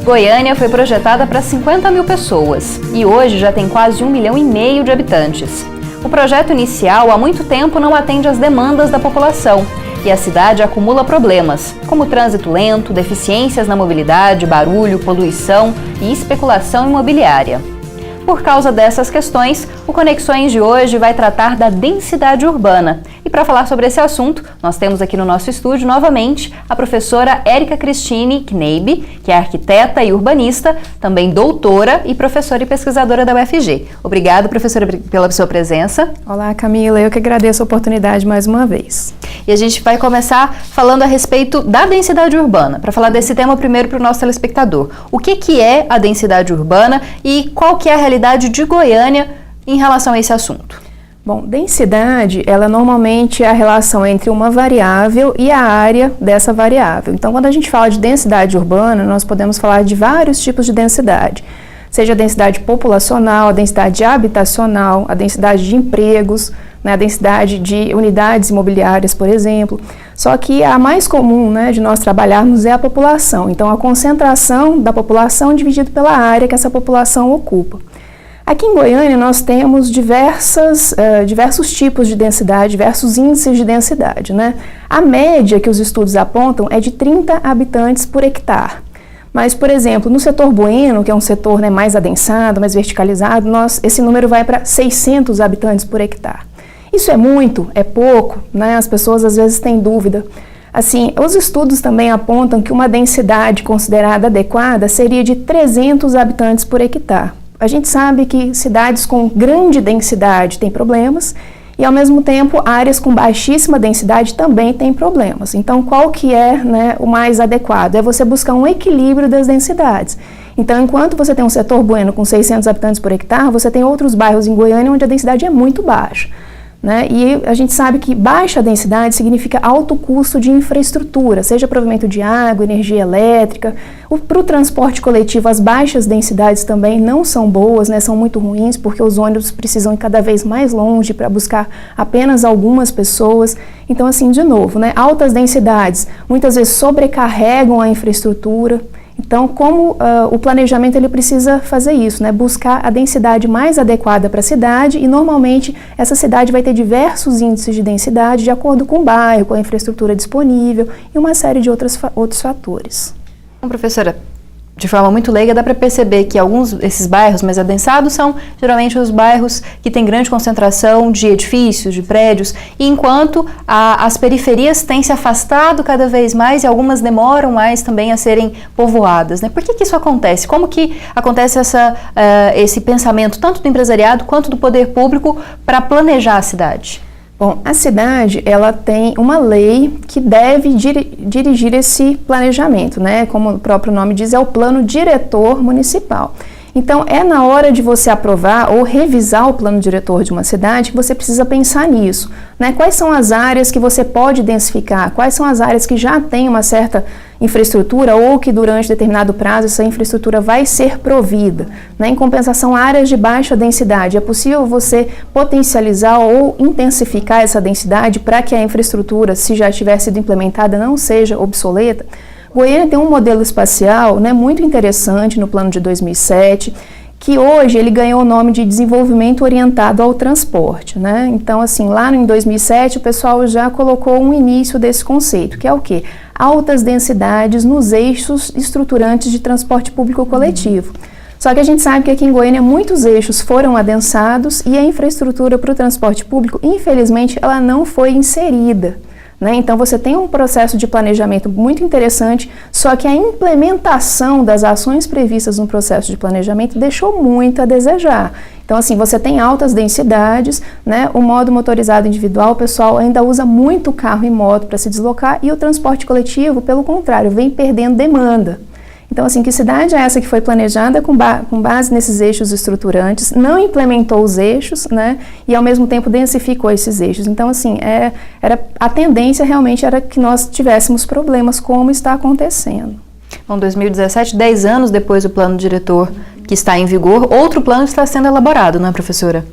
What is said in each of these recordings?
Goiânia foi projetada para 50 mil pessoas e hoje já tem quase 1,5 milhão de habitantes. O projeto inicial há muito tempo não atende às demandas da população e a cidade acumula problemas, como trânsito lento, deficiências na mobilidade, barulho, poluição e especulação imobiliária. Por causa dessas questões, o Conexões de hoje vai tratar da densidade urbana. E para falar sobre esse assunto, nós temos aqui no nosso estúdio, novamente, a professora Érica Cristine Kneibe, que é arquiteta e urbanista, também doutora e professora e pesquisadora da UFG. Obrigada, professora, pela sua presença. Olá, Camila. Eu que agradeço a oportunidade mais uma vez. E a gente vai começar falando a respeito da densidade urbana. Para falar desse tema, primeiro para o nosso telespectador. O que é a densidade urbana e qual que é a realidade de Goiânia em relação a esse assunto? Bom, densidade, ela normalmente é a relação entre uma variável e a área dessa variável. Então, quando a gente fala de densidade urbana, nós podemos falar de vários tipos de densidade. Seja a densidade populacional, a densidade habitacional, a densidade de empregos, né, a densidade de unidades imobiliárias, por exemplo. Só que a mais comum, né, de nós trabalharmos é a população. Então, a concentração da população dividida pela área que essa população ocupa. Aqui em Goiânia, nós temos diversos tipos de densidade, diversos índices de densidade, né? A média que os estudos apontam é de 30 habitantes por hectare. Mas, por exemplo, no setor bueno, que é um setor, né, mais adensado, mais verticalizado, esse número vai para 600 habitantes por hectare. Isso é muito? É pouco? Né? As pessoas às vezes têm dúvida. Assim, os estudos também apontam que uma densidade considerada adequada seria de 300 habitantes por hectare. A gente sabe que cidades com grande densidade têm problemas e, ao mesmo tempo, áreas com baixíssima densidade também têm problemas. Então, qual que é, né, o mais adequado? É você buscar um equilíbrio das densidades. Então, enquanto você tem um setor bueno com 600 habitantes por hectare, você tem outros bairros em Goiânia onde a densidade é muito baixa. Né? E a gente sabe que baixa densidade significa alto custo de infraestrutura, seja provimento de água, energia elétrica. Para o transporte coletivo, as baixas densidades também não são boas, né? São muito ruins, porque os ônibus precisam ir cada vez mais longe para buscar apenas algumas pessoas. Então, assim, de novo, né? Altas densidades muitas vezes sobrecarregam a infraestrutura. Então, como o planejamento ele precisa fazer isso, né? Buscar a densidade mais adequada para a cidade e, normalmente, essa cidade vai ter diversos índices de densidade de acordo com o bairro, com a infraestrutura disponível e uma série de outros fatores. Bom, professora, de forma muito leiga, dá para perceber que alguns desses bairros mais adensados são geralmente os bairros que têm grande concentração de edifícios, de prédios, e enquanto as periferias têm se afastado cada vez mais e algumas demoram mais também a serem povoadas, né? Por que isso acontece? Como que acontece esse pensamento tanto do empresariado quanto do poder público para planejar a cidade? Bom, a cidade, ela tem uma lei que deve dirigir esse planejamento, né? Como o próprio nome diz, é o Plano Diretor Municipal. Então, é na hora de você aprovar ou revisar o plano diretor de uma cidade que você precisa pensar nisso, né? Quais são as áreas que você pode densificar? Quais são as áreas que já têm uma certa infraestrutura ou que durante determinado prazo essa infraestrutura vai ser provida, né? Em compensação, áreas de baixa densidade, é possível você potencializar ou intensificar essa densidade para que a infraestrutura, se já tiver sido implementada, não seja obsoleta? Goiânia tem um modelo espacial, né, muito interessante no plano de 2007, que hoje ele ganhou o nome de desenvolvimento orientado ao transporte, né? Então, assim, lá em 2007 o pessoal já colocou um início desse conceito, que é o quê? Altas densidades nos eixos estruturantes de transporte público coletivo. Só que a gente sabe que aqui em Goiânia muitos eixos foram adensados e a infraestrutura para o transporte público, infelizmente, ela não foi inserida. Né? Então, você tem um processo de planejamento muito interessante, só que a implementação das ações previstas no processo de planejamento deixou muito a desejar. Então, assim, você tem altas densidades, né? O modo motorizado individual, o pessoal ainda usa muito carro e moto para se deslocar e o transporte coletivo, pelo contrário, vem perdendo demanda. Então, assim, que cidade é essa que foi planejada com base nesses eixos estruturantes, não implementou os eixos, né, e ao mesmo tempo densificou esses eixos. Então, assim, a tendência realmente era que nós tivéssemos problemas, como está acontecendo. Bom, 2017, 10 anos depois do plano diretor que está em vigor, outro plano está sendo elaborado, não é, professora?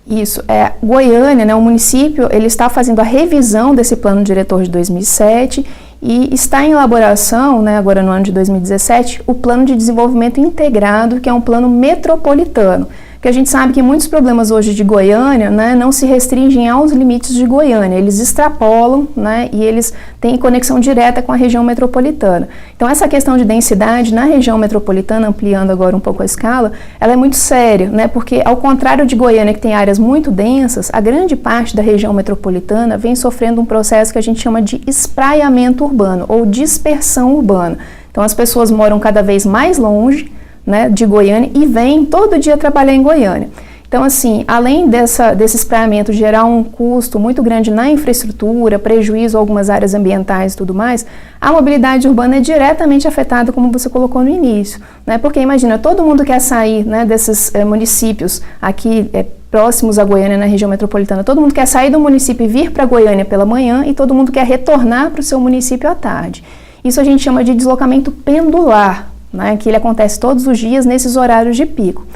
Isso, Goiânia, né, o município, ele está fazendo a revisão desse plano diretor de 2007 E está em elaboração, né, agora no ano de 2017, o Plano de Desenvolvimento Integrado, que é um plano metropolitano. Porque a gente sabe que muitos problemas hoje de Goiânia, né, não se restringem aos limites de Goiânia, eles extrapolam, né, e eles têm conexão direta com a região metropolitana. Então essa questão de densidade na região metropolitana, ampliando agora um pouco a escala, ela é muito séria, né, porque ao contrário de Goiânia, que tem áreas muito densas, a grande parte da região metropolitana vem sofrendo um processo que a gente chama de espraiamento urbano ou dispersão urbana. Então as pessoas moram cada vez mais longe, né, de Goiânia e vem todo dia trabalhar em Goiânia. Então, assim, além desse espraiamento gerar um custo muito grande na infraestrutura, prejuízo a algumas áreas ambientais e tudo mais, a mobilidade urbana é diretamente afetada, como você colocou no início, né? Porque imagina, todo mundo quer sair, né, desses municípios aqui próximos a Goiânia, na região metropolitana, todo mundo quer sair do município e vir para Goiânia pela manhã e todo mundo quer retornar para o seu município à tarde. Isso a gente chama de deslocamento pendular, né, que ele acontece todos os dias nesses horários de pico.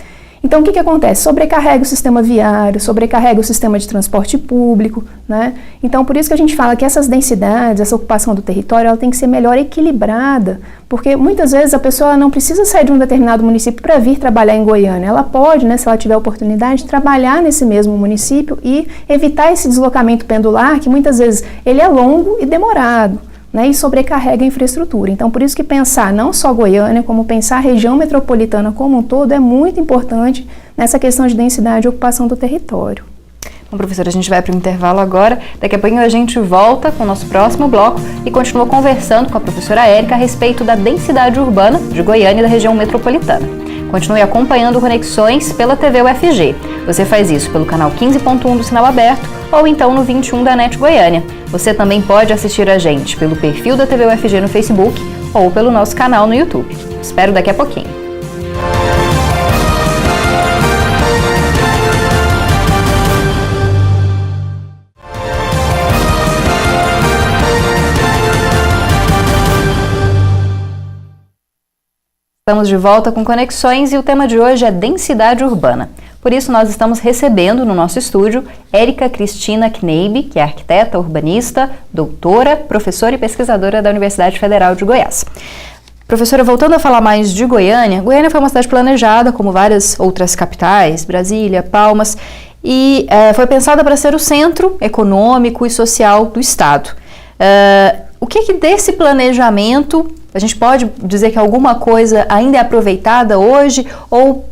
Então, o que acontece? Sobrecarrega o sistema viário, sobrecarrega o sistema de transporte público, né? Então, por isso que a gente fala que essas densidades, essa ocupação do território, ela tem que ser melhor equilibrada, porque muitas vezes a pessoa não precisa sair de um determinado município para vir trabalhar em Goiânia. Ela pode, né, se ela tiver oportunidade, trabalhar nesse mesmo município e evitar esse deslocamento pendular, que muitas vezes ele é longo e demorado, né, e sobrecarrega a infraestrutura. Então, por isso que pensar não só Goiânia, como pensar a região metropolitana como um todo é muito importante nessa questão de densidade e ocupação do território. Bom, professora, a gente vai para o intervalo agora. Daqui a pouquinho a gente volta com o nosso próximo bloco e continua conversando com a professora Érica a respeito da densidade urbana de Goiânia e da região metropolitana. Continue acompanhando Conexões pela TV UFG. Você faz isso pelo canal 15.1 do Sinal Aberto ou então no 21 da NET Goiânia. Você também pode assistir a gente pelo perfil da TV UFG no Facebook ou pelo nosso canal no YouTube. Espero daqui a pouquinho. Estamos de volta com Conexões e o tema de hoje é densidade urbana. Por isso, nós estamos recebendo no nosso estúdio Érica Cristina Kneibe, que é arquiteta, urbanista, doutora, professora e pesquisadora da Universidade Federal de Goiás. Professora, voltando a falar mais de Goiânia, Goiânia foi uma cidade planejada, como várias outras capitais, Brasília, Palmas, e foi pensada para ser o centro econômico e social do Estado. O que desse planejamento, a gente pode dizer que alguma coisa ainda é aproveitada hoje ou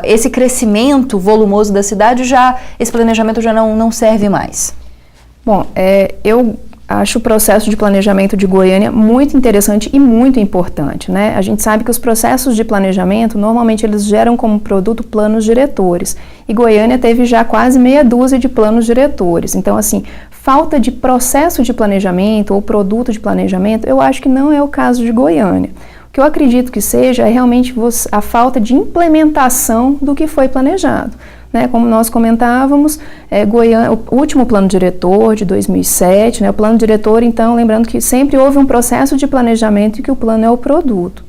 esse crescimento volumoso da cidade, esse planejamento já não serve mais? Bom, eu acho o processo de planejamento de Goiânia muito interessante e muito importante, né? A gente sabe que os processos de planejamento, normalmente eles geram como produto planos diretores, e Goiânia teve já quase meia dúzia de planos diretores. Então, assim, falta de processo de planejamento ou produto de planejamento, eu acho que não é o caso de Goiânia. O que eu acredito que seja é realmente a falta de implementação do que foi planejado. Né, como nós comentávamos, Goiânia, o último plano diretor de 2007, né, o plano diretor, então, lembrando que sempre houve um processo de planejamento e que o plano é o produto.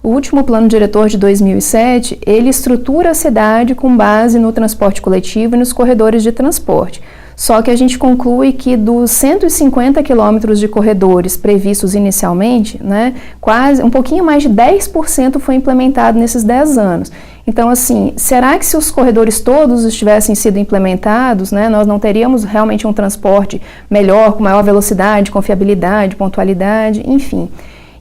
O último plano diretor de 2007, ele estrutura a cidade com base no transporte coletivo e nos corredores de transporte. Só que a gente conclui que dos 150 quilômetros de corredores previstos inicialmente, né, quase um pouquinho mais de 10% foi implementado nesses 10 anos. Então, assim, será que se os corredores todos tivessem sido implementados, né, nós não teríamos realmente um transporte melhor, com maior velocidade, confiabilidade, pontualidade, enfim.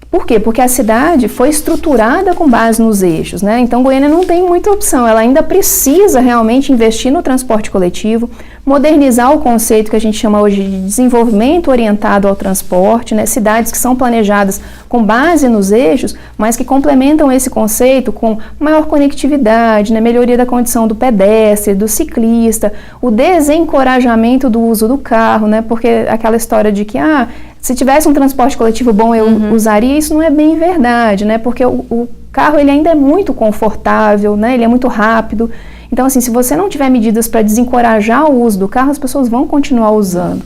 Por quê? Porque a cidade foi estruturada com base nos eixos, né? Então, Goiânia não tem muita opção, ela ainda precisa realmente investir no transporte coletivo, modernizar o conceito que a gente chama hoje de desenvolvimento orientado ao transporte, né? Cidades que são planejadas com base nos eixos, mas que complementam esse conceito com maior conectividade, né? Melhoria da condição do pedestre, do ciclista, o desencorajamento do uso do carro, né? Porque aquela história de que, se tivesse um transporte coletivo bom, eu usaria, isso não é bem verdade, né? Porque o carro ele ainda é muito confortável, né? Ele é muito rápido. Então, assim, se você não tiver medidas para desencorajar o uso do carro, as pessoas vão continuar usando,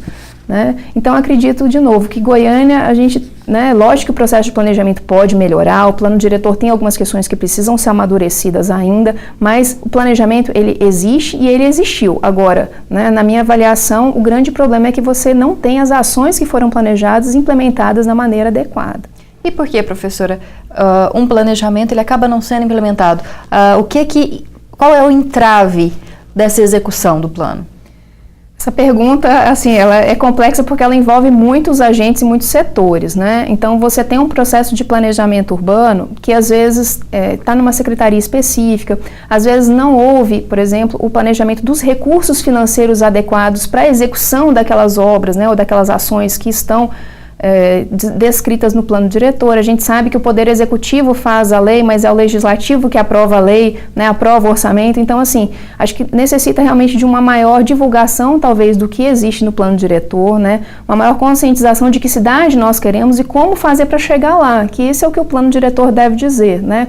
né? Então, acredito, de novo, que Goiânia, a gente né, lógico que o processo de planejamento pode melhorar, o plano diretor tem algumas questões que precisam ser amadurecidas ainda, mas o planejamento, ele existe e ele existiu. Agora, né, na minha avaliação, o grande problema é que você não tem as ações que foram planejadas implementadas da maneira adequada. E por que, professora, um planejamento ele acaba não sendo implementado? Qual é o entrave dessa execução do plano? Essa pergunta, assim, ela é complexa porque ela envolve muitos agentes e muitos setores, né? Então, você tem um processo de planejamento urbano que, às vezes, está numa secretaria específica, às vezes não houve, por exemplo, o planejamento dos recursos financeiros adequados para a execução daquelas obras, né, ou daquelas ações que estão descritas no plano diretor. A gente sabe que o Poder Executivo faz a lei, mas é o Legislativo que aprova a lei, né, aprova o orçamento. Então, assim, acho que necessita realmente de uma maior divulgação, talvez, do que existe no plano diretor, né, uma maior conscientização de que cidade nós queremos e como fazer para chegar lá, que esse é o que o plano diretor deve dizer, né.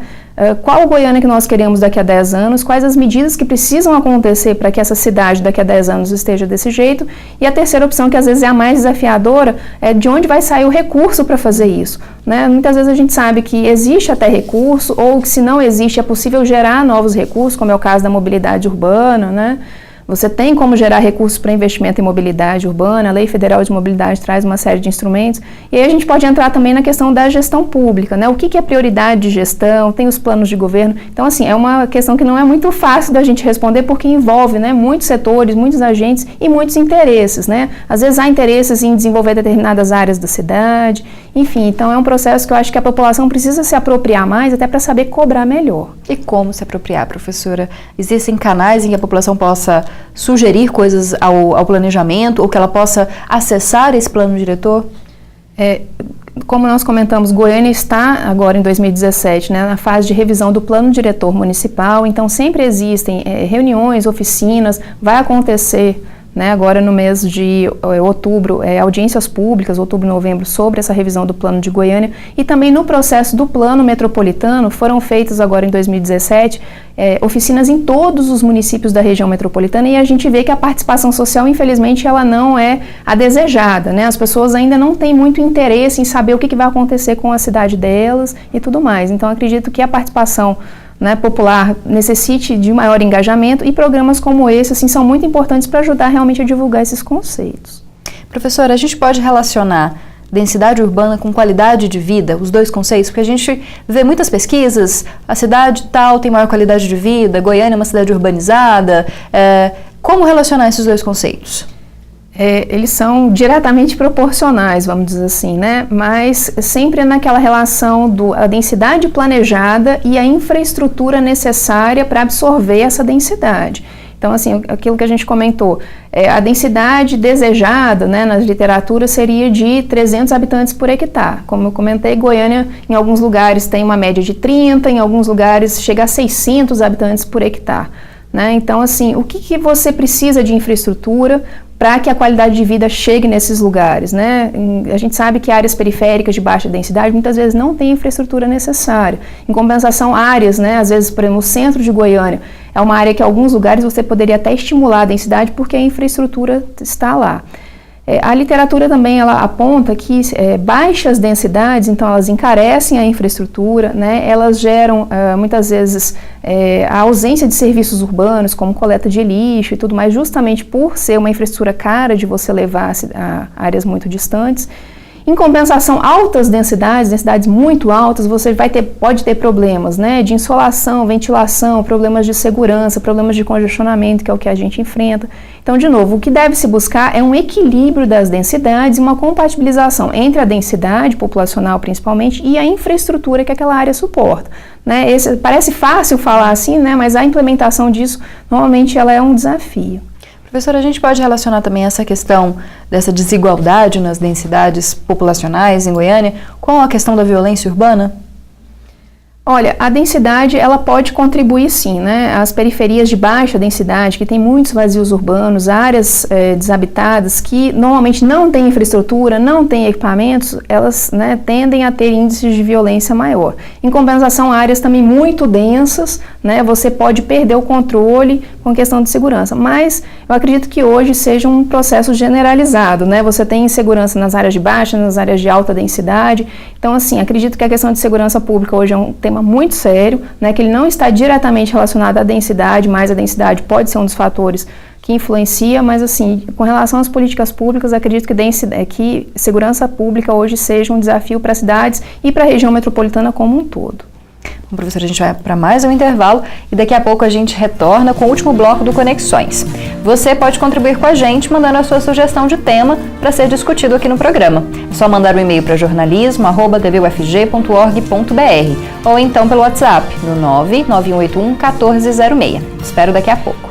Qual Goiânia que nós queremos daqui a 10 anos, quais as medidas que precisam acontecer para que essa cidade daqui a 10 anos esteja desse jeito, e a terceira opção, que às vezes é a mais desafiadora, é de onde vai sair o recurso para fazer isso, né? Muitas vezes a gente sabe que existe até recurso, ou que se não existe é possível gerar novos recursos, como é o caso da mobilidade urbana, né? Você tem como gerar recursos para investimento em mobilidade urbana, a Lei Federal de Mobilidade traz uma série de instrumentos, e aí a gente pode entrar também na questão da gestão pública, né? O que é prioridade de gestão, tem os planos de governo, então assim, é uma questão que não é muito fácil da gente responder, porque envolve, né, muitos setores, muitos agentes e muitos interesses, né? Às vezes há interesses em desenvolver determinadas áreas da cidade, enfim, então é um processo que eu acho que a população precisa se apropriar mais, até para saber cobrar melhor. E como se apropriar, professora? Existem canais em que a população possa sugerir coisas ao planejamento, ou que ela possa acessar esse plano diretor? Como nós comentamos, Goiânia está agora em 2017, né, na fase de revisão do plano diretor municipal, então sempre existem reuniões, oficinas, vai acontecer, né, agora no mês de outubro, audiências públicas, outubro e novembro, sobre essa revisão do plano de Goiânia, e também no processo do plano metropolitano foram feitas agora em 2017 oficinas em todos os municípios da região metropolitana, e a gente vê que a participação social, infelizmente, ela não é a desejada, né? As pessoas ainda não têm muito interesse em saber o que vai acontecer com a cidade delas e tudo mais. Então, acredito que a participação, né, popular necessite de maior engajamento, e programas como esse assim, são muito importantes para ajudar realmente a divulgar esses conceitos. Professora, a gente pode relacionar densidade urbana com qualidade de vida, os dois conceitos? Porque a gente vê muitas pesquisas, a cidade tal tem maior qualidade de vida, Goiânia é uma cidade urbanizada. Como relacionar esses dois conceitos? Eles são diretamente proporcionais, vamos dizer assim, né? Mas sempre naquela relação da densidade planejada e a infraestrutura necessária para absorver essa densidade. Então, assim, aquilo que a gente comentou, a densidade desejada, né, nas literaturas seria de 300 habitantes por hectare. Como eu comentei, Goiânia, em alguns lugares tem uma média de 30, em alguns lugares chega a 600 habitantes por hectare, né? Então, assim, o que você precisa de infraestrutura para que a qualidade de vida chegue nesses lugares, né? A gente sabe que áreas periféricas de baixa densidade muitas vezes não têm infraestrutura necessária. Em compensação, áreas, né, às vezes, por exemplo, o centro de Goiânia é uma área que em alguns lugares você poderia até estimular a densidade porque a infraestrutura está lá. A literatura também ela aponta que baixas densidades, então elas encarecem a infraestrutura, né? Elas geram muitas vezes a ausência de serviços urbanos, como coleta de lixo e tudo mais, justamente por ser uma infraestrutura cara de você levar a áreas muito distantes. Em compensação, altas densidades, densidades muito altas, você pode ter problemas, né, de insolação, ventilação, problemas de segurança, problemas de congestionamento, que é o que a gente enfrenta. Então, de novo, o que deve se buscar é um equilíbrio das densidades e uma compatibilização entre a densidade populacional, principalmente, e a infraestrutura que aquela área suporta, né? Parece fácil falar assim, né, mas a implementação disso, normalmente, ela é um desafio. Professora, a gente pode relacionar também essa questão dessa desigualdade nas densidades populacionais em Goiânia com a questão da violência urbana? Olha, a densidade, ela pode contribuir sim, né? As periferias de baixa densidade, que tem muitos vazios urbanos, áreas desabitadas, que normalmente não têm infraestrutura, não têm equipamentos, elas, né, tendem a ter índices de violência maior. Em compensação, áreas também muito densas, né? Você pode perder o controle com questão de segurança. Mas eu acredito que hoje seja um processo generalizado, né? Você tem insegurança nas áreas de baixa, nas áreas de alta densidade. Então, assim, acredito que a questão de segurança pública hoje é um tema muito sério, né? Que ele não está diretamente relacionado à densidade, mas a densidade pode ser um dos fatores que influencia, mas assim, com relação às políticas públicas, acredito que segurança pública hoje seja um desafio para as cidades e para a região metropolitana como um todo. Bom, professora, a gente vai para mais um intervalo e daqui a pouco a gente retorna com o último bloco do Conexões. Você pode contribuir com a gente mandando a sua sugestão de tema para ser discutido aqui no programa. É só mandar um e-mail para jornalismo@tvufg.org.br ou então pelo WhatsApp no 99181 1406. Espero daqui a pouco.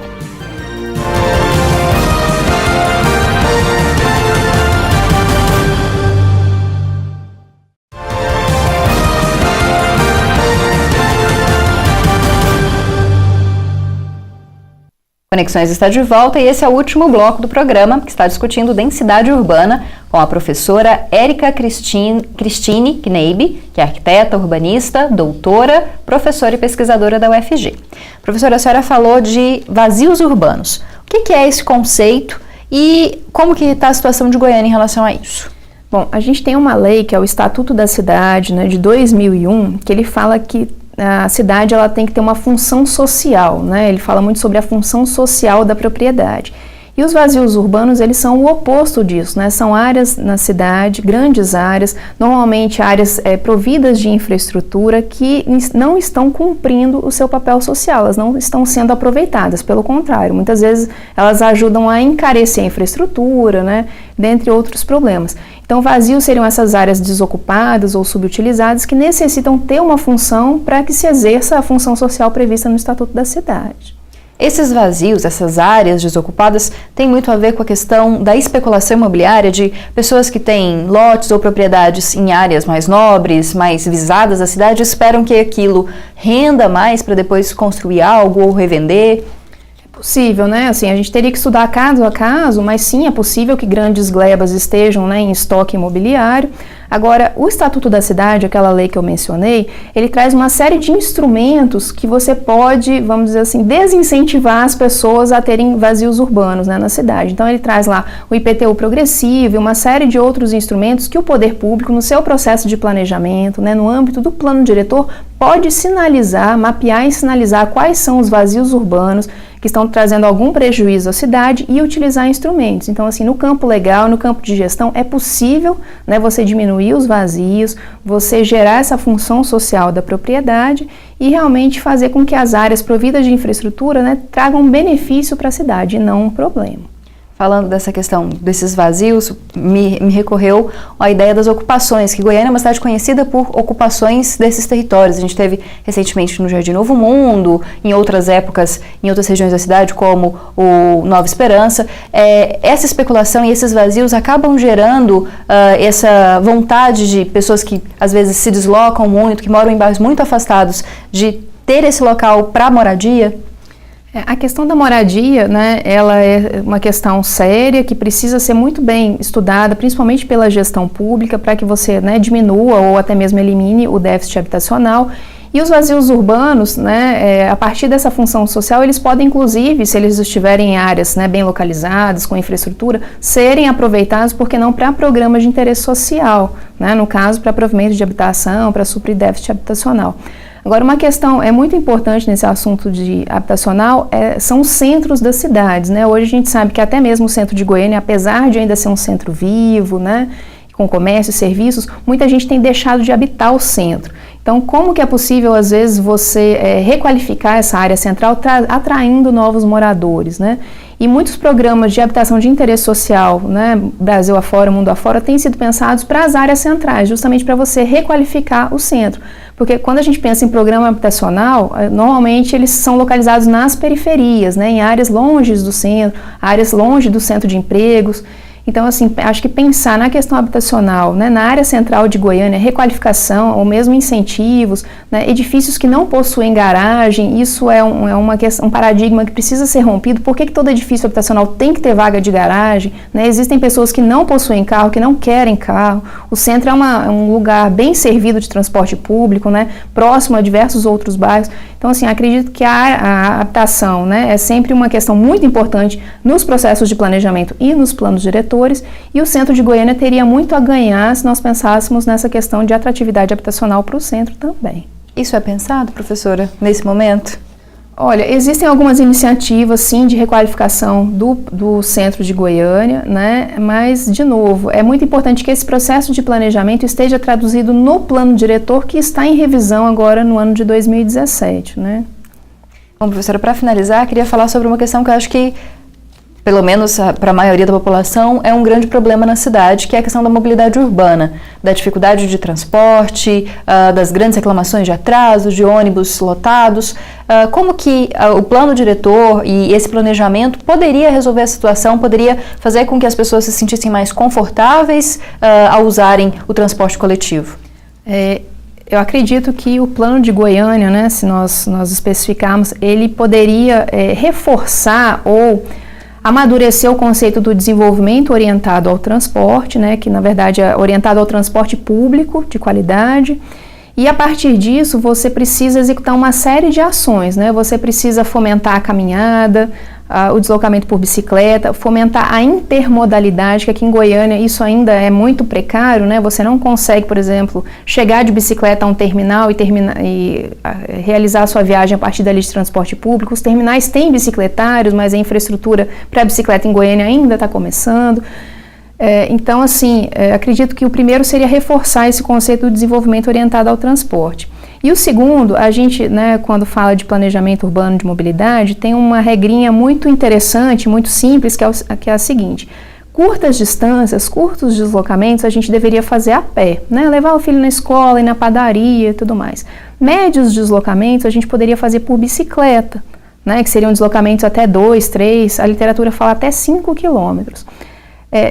Conexões está de volta e esse é o último bloco do programa que está discutindo densidade urbana com a professora Érica Cristine Kneibe, que é arquiteta, urbanista, doutora, professora e pesquisadora da UFG. Professora, a senhora falou de vazios urbanos. O que é esse conceito e como que está a situação de Goiânia em relação a isso? Bom, a gente tem uma lei que é o Estatuto da Cidade, né, de 2001, que ele fala que a cidade ela tem que ter uma função social, né? Ele fala muito sobre a função social da propriedade. E os vazios urbanos, eles são o oposto disso, né? São áreas na cidade, grandes áreas, normalmente áreas providas de infraestrutura que não estão cumprindo o seu papel social, elas não estão sendo aproveitadas, pelo contrário, muitas vezes elas ajudam a encarecer a infraestrutura, né? Dentre outros problemas. Então, vazios seriam essas áreas desocupadas ou subutilizadas que necessitam ter uma função para que se exerça a função social prevista no Estatuto da Cidade. Esses vazios, essas áreas desocupadas, têm muito a ver com a questão da especulação imobiliária de pessoas que têm lotes ou propriedades em áreas mais nobres, mais visadas da cidade, esperam que aquilo renda mais para depois construir algo ou revender. Possível, né? Assim, a gente teria que estudar caso a caso, mas sim, é possível que grandes glebas estejam, né, em estoque imobiliário. Agora, o Estatuto da Cidade, aquela lei que eu mencionei, ele traz uma série de instrumentos que você pode, vamos dizer assim, desincentivar as pessoas a terem vazios urbanos, né, na cidade. Então, ele traz lá o IPTU progressivo e uma série de outros instrumentos que o poder público, no seu processo de planejamento, né, no âmbito do plano diretor, pode sinalizar, mapear e sinalizar quais são os vazios urbanos que estão trazendo algum prejuízo à cidade e utilizar instrumentos. Então, assim, no campo legal, no campo de gestão, é possível, né, você diminuir os vazios, você gerar essa função social da propriedade e realmente fazer com que as áreas providas de infraestrutura, né, tragam um benefício para a cidade e não um problema. Falando dessa questão desses vazios, me recorreu a ideia das ocupações, que Goiânia é uma cidade conhecida por ocupações desses territórios. A gente teve recentemente no Jardim Novo Mundo, em outras épocas, em outras regiões da cidade, como o Nova Esperança. Essa especulação e esses vazios acabam gerando essa vontade de pessoas que às vezes se deslocam muito, que moram em bairros muito afastados, de ter esse local para moradia. A questão da moradia, né, ela é uma questão séria que precisa ser muito bem estudada, principalmente pela gestão pública, para que você, né, diminua ou até mesmo elimine o déficit habitacional. E os vazios urbanos, né, a partir dessa função social, eles podem, inclusive, se eles estiverem em áreas, né, bem localizadas, com infraestrutura, serem aproveitados, porque não para programas de interesse social, né, no caso, para provimento de habitação, para suprir déficit habitacional. Agora, uma questão muito importante nesse assunto de habitacional são os centros das cidades, né? Hoje a gente sabe que até mesmo o centro de Goiânia, apesar de ainda ser um centro vivo, né, com comércio e serviços, muita gente tem deixado de habitar o centro. Então, como que é possível, às vezes, você requalificar essa área central atraindo novos moradores, né? E muitos programas de habitação de interesse social, né, Brasil afora, mundo afora, têm sido pensados para as áreas centrais, justamente para você requalificar o centro. Porque quando a gente pensa em programa habitacional, normalmente eles são localizados nas periferias, né, em áreas longe do centro, áreas longe do centro de empregos. Então, assim, acho que pensar na questão habitacional, né, na área central de Goiânia, requalificação ou mesmo incentivos, né, edifícios que não possuem garagem, isso é um paradigma que precisa ser rompido. Por que todo edifício habitacional tem que ter vaga de garagem? Né? Existem pessoas que não possuem carro, que não querem carro. O centro é um lugar bem servido de transporte público, né, próximo a diversos outros bairros. Então, assim, acredito que a habitação, né, é sempre uma questão muito importante nos processos de planejamento e nos planos diretores, e o centro de Goiânia teria muito a ganhar se nós pensássemos nessa questão de atratividade habitacional para o centro também. Isso é pensado, professora, nesse momento? Olha, existem algumas iniciativas, sim, de requalificação do centro de Goiânia, né? Mas, de novo, é muito importante que esse processo de planejamento esteja traduzido no plano diretor que está em revisão agora no ano de 2017, né? Bom, professora, para finalizar, queria falar sobre uma questão que eu acho que, pelo menos para a maioria da população, é um grande problema na cidade, que é a questão da mobilidade urbana, da dificuldade de transporte, das grandes reclamações de atrasos, de ônibus lotados. Como que o plano diretor e esse planejamento poderia resolver a situação, poderia fazer com que as pessoas se sentissem mais confortáveis ao usarem o transporte coletivo? Eu acredito que o plano de Goiânia, né, se nós especificarmos, ele poderia reforçar ou amadurecer o conceito do desenvolvimento orientado ao transporte, né, que na verdade é orientado ao transporte público de qualidade, e a partir disso você precisa executar uma série de ações, né, você precisa fomentar a caminhada, o deslocamento por bicicleta, fomentar a intermodalidade, que aqui em Goiânia isso ainda é muito precário, né? Você não consegue, por exemplo, chegar de bicicleta a um terminal e realizar a sua viagem a partir dali de transporte público. Os terminais têm bicicletários, mas a infraestrutura para a bicicleta em Goiânia ainda está começando. Então, assim, acredito que o primeiro seria reforçar esse conceito do desenvolvimento orientado ao transporte. E o segundo, a gente, né, quando fala de planejamento urbano de mobilidade, tem uma regrinha muito interessante, muito simples, que é a seguinte: curtas distâncias, curtos deslocamentos, a gente deveria fazer a pé, né, levar o filho na escola e na padaria e tudo mais. Médios deslocamentos a gente poderia fazer por bicicleta, né, que seriam deslocamentos até 2, 3, a literatura fala até 5 quilômetros.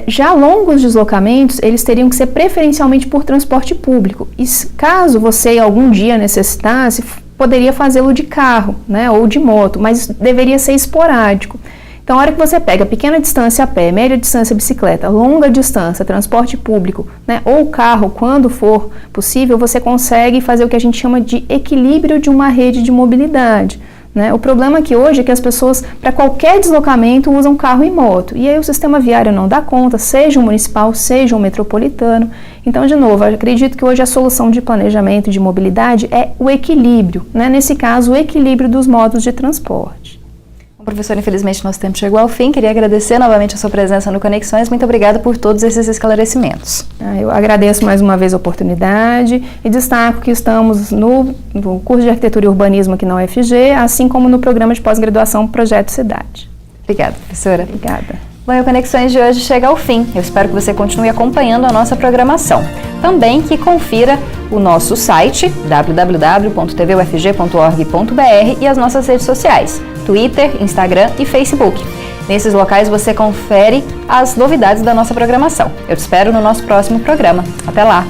Já longos deslocamentos, eles teriam que ser preferencialmente por transporte público. E caso você algum dia necessitasse, poderia fazê-lo de carro, né, ou de moto, mas deveria ser esporádico. Então, a hora que você pega pequena distância a pé, média distância bicicleta, longa distância, transporte público, né, ou carro, quando for possível, você consegue fazer o que a gente chama de equilíbrio de uma rede de mobilidade. Né? O problema aqui hoje é que as pessoas, para qualquer deslocamento, usam carro e moto. E aí o sistema viário não dá conta, seja um municipal, seja um metropolitano. Então, de novo, eu acredito que hoje a solução de planejamento e de mobilidade é o equilíbrio. Né? Nesse caso, o equilíbrio dos modos de transporte. Bom, professor, infelizmente nosso tempo chegou ao fim. Queria agradecer novamente a sua presença no Conexões. Muito obrigada por todos esses esclarecimentos. Eu agradeço mais uma vez a oportunidade e destaco que estamos no curso de Arquitetura e Urbanismo aqui na UFG, assim como no programa de pós-graduação Projeto Cidade. Obrigada, professora. Obrigada. Bom, o Conexões de hoje chega ao fim. Eu espero que você continue acompanhando a nossa programação. Também que confira o nosso site www.tvufg.org.br e as nossas redes sociais, Twitter, Instagram e Facebook. Nesses locais você confere as novidades da nossa programação. Eu te espero no nosso próximo programa. Até lá!